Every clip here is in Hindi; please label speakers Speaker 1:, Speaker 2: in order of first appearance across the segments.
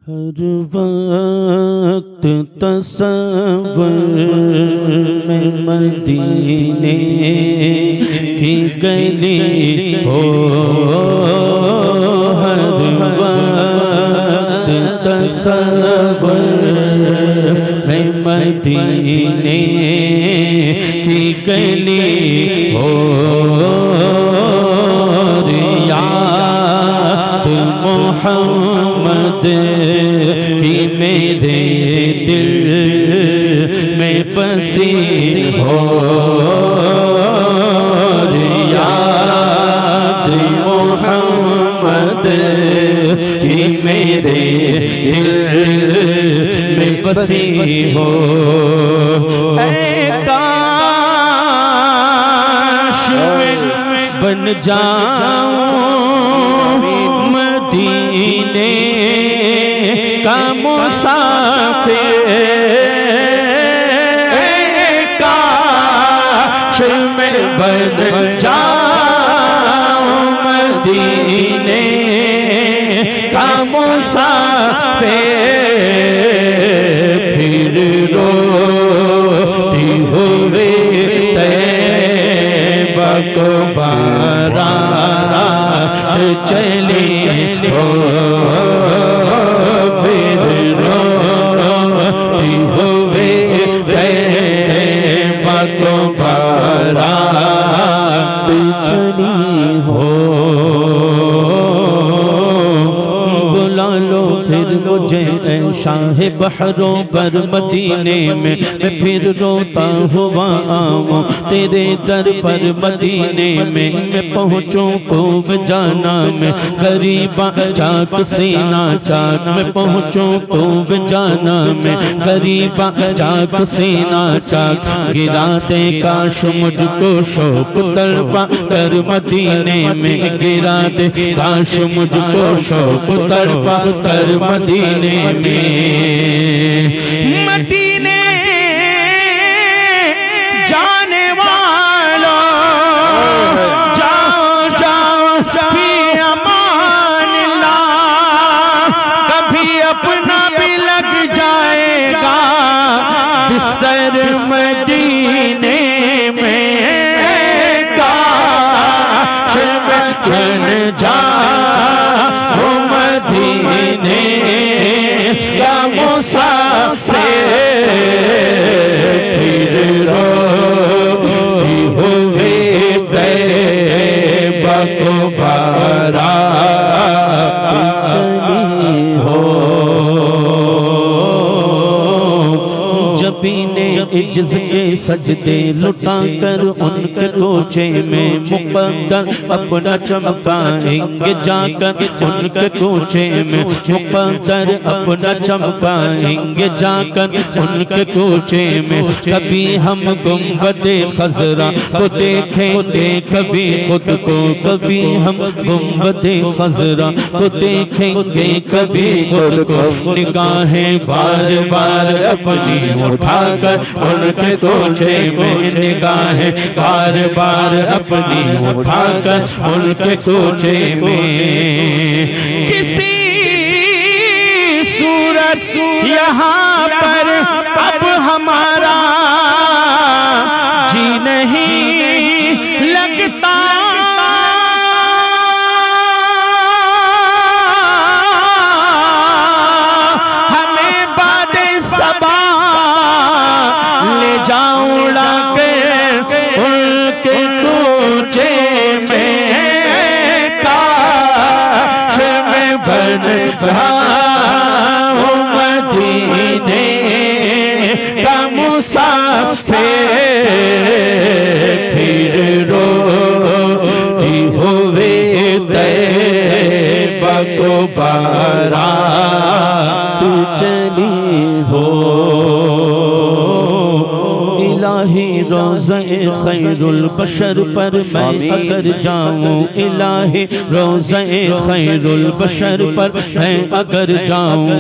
Speaker 1: हर वक्त तसव्वुर में मदीने की गली हो, हर वक्त तसव्वुर में मदीने की गली हो, याद मोहम्मद की मेरे दिल में बसी हो, याद मोहम्मद की मेरे दिल में बसी हो। काश मैं बन जाऊं मदीने का मुसाफिर, काश मैं बन जाऊं मदीने का मुसाफिर, फिर रोती हुए तैबा को बारात चली हो, फिर रोती हुए तैबा को बारात चली हो। बुला लो फिर मुझे शाह बहरों पर मदीने में, मैं फिर रोता हुआ आऊं तेरे दर पर मदीने में, मैं पहुँचूं खूब जाना में गरीबा चाक सीना चाक, मैं पहुँचूं खूब जाना में गरीबा चाक सीना चाक, गिरा दे काश मुझको शौक तड़पा कर मदीने में, गिरा दे काश मुझको शौक तड़पा कर मदीने में। मदीने जाने वालों जाओ जाओ फी अमानिल्लाह, कभी अपना भी लग जाएगा बिस्तर मदीने में, काश मैं बन जाऊं मदीने का मुसाफिर, फिर रोती हुए तैबा को बारात चली हो। जबीने इज्ज़ के सजदे लुटा कर उनके कोचे में मुक़द्दर अपना चमकाएंगे, जाकर उनके कोचे में मुक़द्दर अपना चमकाएंगे, जाकर उनके कोचे में। कभी हम गुंबदे खज़रा को देखेंगे, कभी खुद को, कभी हम गुंबदे खज़रा को देखेंगे, कभी खुद को। निगाहें बार बार अपनी उठाकर उनके कोचे में, निगाहें बार बार अपनी उठाकर उनके कोचे में। किसी सूरत यहाँ पर अब हमारा जी नहीं लगता, हमें बादे सबा ले जाऊं उड़ा के उनके कोचे में, काश मैं बन जाऊं मदीने का मुसाफिर, फिर रोती हुए तैबा को बारात चली हो। इलाही रोज़े खैरुल बशर पर मैं अगर जाऊं, इलाही रोज़े खैरुल बशर पर मैं अगर जाऊं,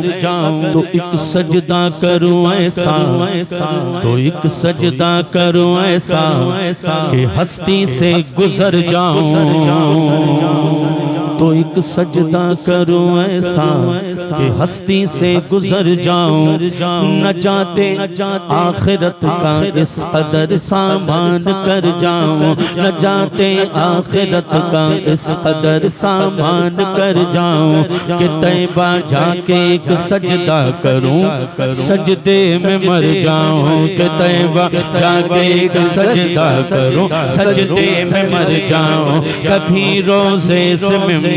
Speaker 1: तो एक सजदा करूं ऐसा, तो एक सजदा करूं ऐसा कि हस्ती से गुजर जाऊं। तो एक सजदा करूं ऐसा कि हस्ती से गुजर जाऊं, न जाते आखिरत का इस कदर सामान कर जाऊं, न जाते आखिरत का इस कदर सामान कर जाऊं कि तैबा जाके एक सजदा करूं, सजदे में मर जाऊं कि तैबा जाके एक सजदा करूं, सजदे में मर जाऊं। कभी रोज़े से मिंबर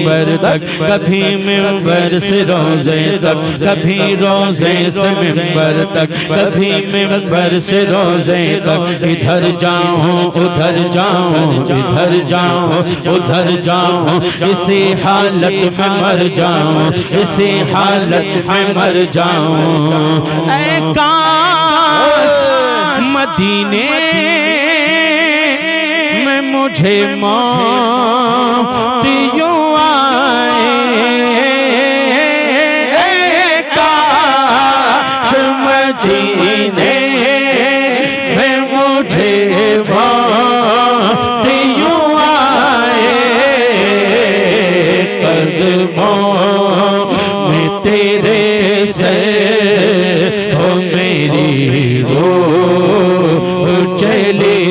Speaker 1: तक, कभी मिंबर से रोज़े तक, कभी रोज़े से मिंबर तक, कभी मिंबर से रोज़े तक। इधर जाऊं उधर जाऊं, इधर जाऊं उधर जाऊं, इसी हालत में मर जाऊं, इसी हालत में मर जाऊं। ऐ काश मदीने में मुझे मौत यूं आए, काश मदीने में मुझे मौत यूं आए, कदमों में तेरे से हो मेरी रूह चली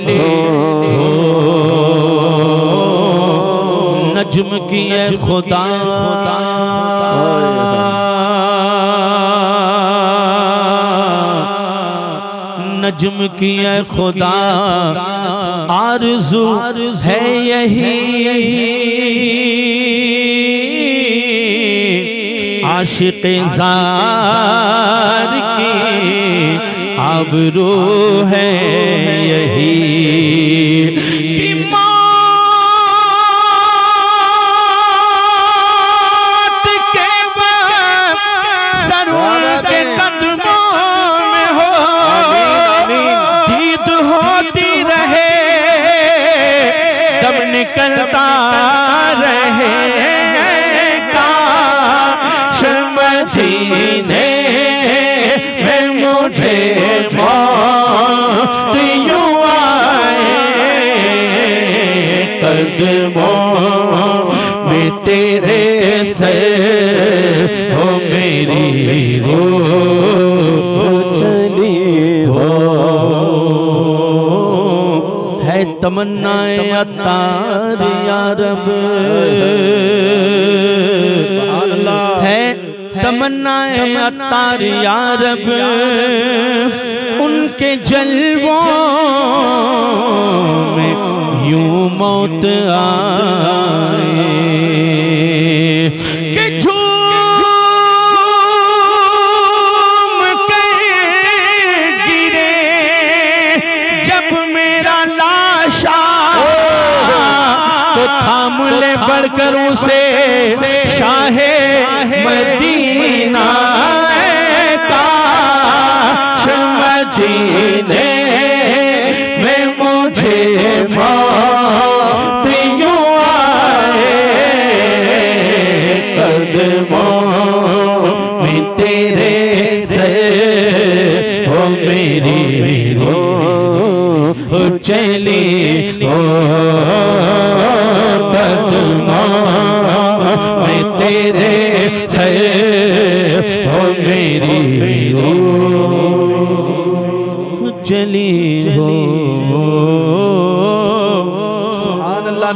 Speaker 1: हो। नज्म की है खुदा नज्म की है खुदा, आरज़ू है यही आशिक़ ज़ार की आबरू है यही कि निकलता रहे, काश मदीने में मुझे मौत यूं आए, कदमों में तेरे से हो मेरी रूह चली हो। है तमन्नाए अतार या रब, है तमन्नाए अतार या रब, उनके जलवों में यूं मौत आए कि झूम के गिरे जब मेरा लाशा, तो थाम ले बढ़कर उसे शाहे मदीना, काश मदीने में मुझे मौत यूं आए, कदमों में तेरे से हो मेरी रूह चली हो, कदमों में तेरे से हो मेरी रूह चली हो। सुभान अल्लाह।